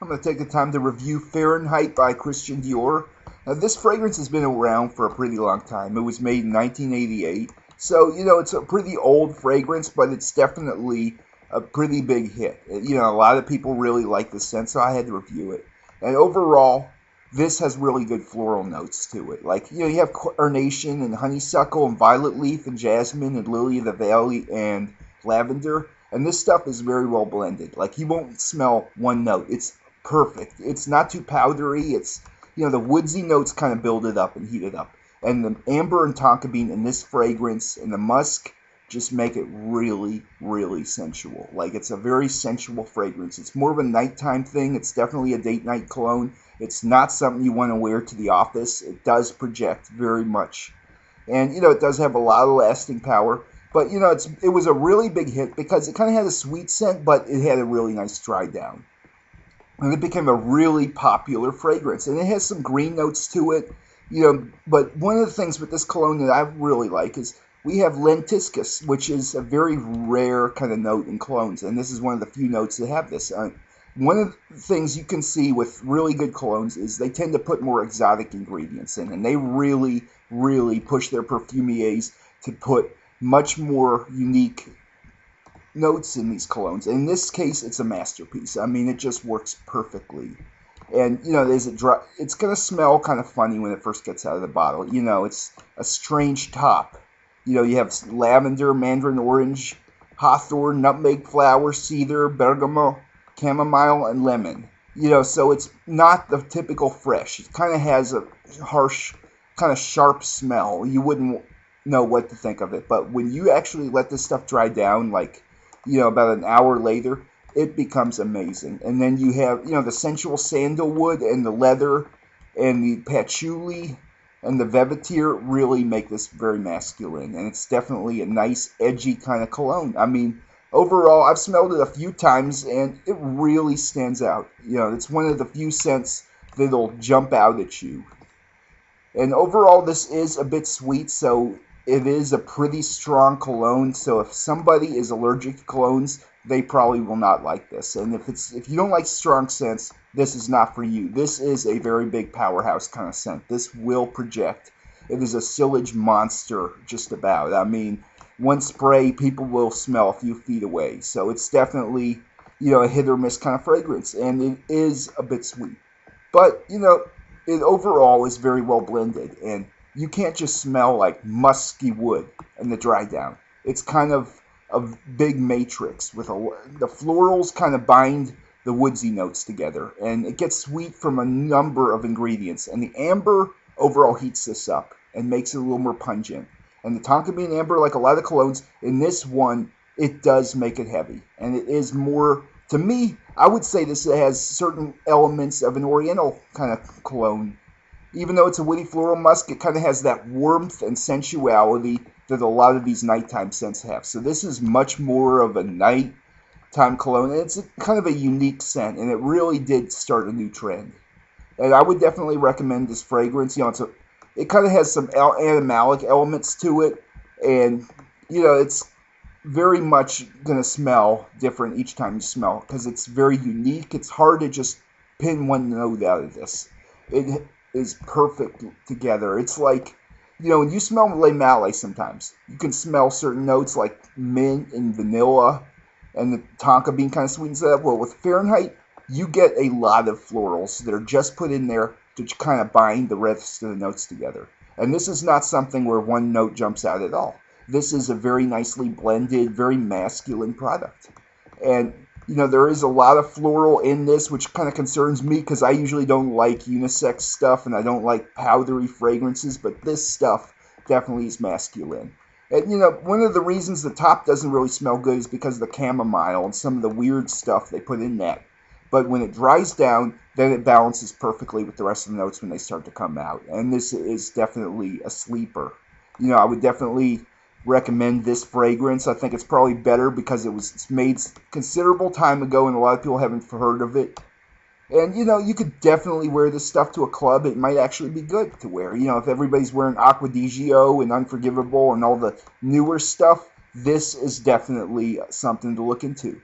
I'm going to take the time to review Fahrenheit by Christian Dior. Now, this fragrance has been around for a pretty long time. It was made in 1988. So, it's a pretty old fragrance, but it's definitely a pretty big hit. A lot of people really like this scent, so I had to review it. And overall, this has really good floral notes to it. Like, you have carnation and honeysuckle and violet leaf and jasmine and lily of the valley and lavender. And this stuff is very well blended. Like, you won't smell one note. It's perfect. It's not too powdery. It's, the woodsy notes kind of build it up and heat it up. And the amber and tonka bean in this fragrance and the musk just make it really, really sensual. Like, it's a very sensual fragrance. It's more of a nighttime thing. It's definitely a date night cologne. It's not something you want to wear to the office. It does project very much. And, it does have a lot of lasting power. But, it was a really big hit because it kind of had a sweet scent, but it had a really nice dry down. And it became a really popular fragrance. And it has some green notes to it, But one of the things with this cologne that I really like is we have lentiscus, which is a very rare kind of note in colognes. And this is one of the few notes that have this. One of the things you can see with really good colognes is they tend to put more exotic ingredients in. And they really, really push their perfumiers to put much more unique notes in these colognes. And in this case, it's a masterpiece. I mean, it just works perfectly. And, there's it's going to smell kind of funny when it first gets out of the bottle. It's a strange top. You have lavender, mandarin orange, hawthorn, nutmeg flower, cedar, bergamot, chamomile, and lemon. So it's not the typical fresh. It kind of has a harsh, kind of sharp smell. You wouldn't know what to think of it. But when you actually let this stuff dry down, like, about an hour later, it becomes amazing. And then you have, the sensual sandalwood and the leather and the patchouli and the velvetier really make this very masculine. And it's definitely a nice, edgy kind of cologne. I mean, overall, I've smelled it a few times and it really stands out. It's one of the few scents that'll jump out at you. And overall, this is a bit sweet, so it is a pretty strong cologne, so if somebody is allergic to colognes, they probably will not like this. And if you don't like strong scents, this is not for you. This is a very big powerhouse kind of scent. This will project. It is a sillage monster, just about. I mean, one spray, people will smell a few feet away. So it's definitely, a hit or miss kind of fragrance. And it is a bit sweet. But, it overall is very well blended. And you can't just smell like musky wood in the dry down. It's kind of a big matrix with the florals kind of bind the woodsy notes together. And it gets sweet from a number of ingredients. And the amber overall heats this up and makes it a little more pungent. And the tonka bean amber, like a lot of colognes, in this one, it does make it heavy. And it is more, to me, I would say this has certain elements of an oriental kind of cologne. Even though it's a woody floral musk, it kind of has that warmth and sensuality that a lot of these nighttime scents have. So this is much more of a nighttime cologne. And it's kind of a unique scent, and it really did start a new trend. And I would definitely recommend this fragrance. It kind of has some animalic elements to it, and it's very much going to smell different each time you smell it because it's very unique. It's hard to just pin one note out of this. It is perfect together. It's like, when you smell Le Mallet sometimes, you can smell certain notes like mint and vanilla, and the tonka bean kind of sweetens it up. Well, with Fahrenheit, you get a lot of florals that are just put in there to kind of bind the rest of the notes together. And this is not something where one note jumps out at all. This is a very nicely blended, very masculine product. And there is a lot of floral in this, which kind of concerns me because I usually don't like unisex stuff and I don't like powdery fragrances, but this stuff definitely is masculine. And, one of the reasons the top doesn't really smell good is because of the chamomile and some of the weird stuff they put in that. But when it dries down, then it balances perfectly with the rest of the notes when they start to come out. And this is definitely a sleeper. I would definitely recommend this fragrance. I think it's probably better because it's made considerable time ago and a lot of people haven't heard of it. And, you could definitely wear this stuff to a club. It might actually be good to wear. If everybody's wearing Acqua di Gio and Unforgivable and all the newer stuff, this is definitely something to look into.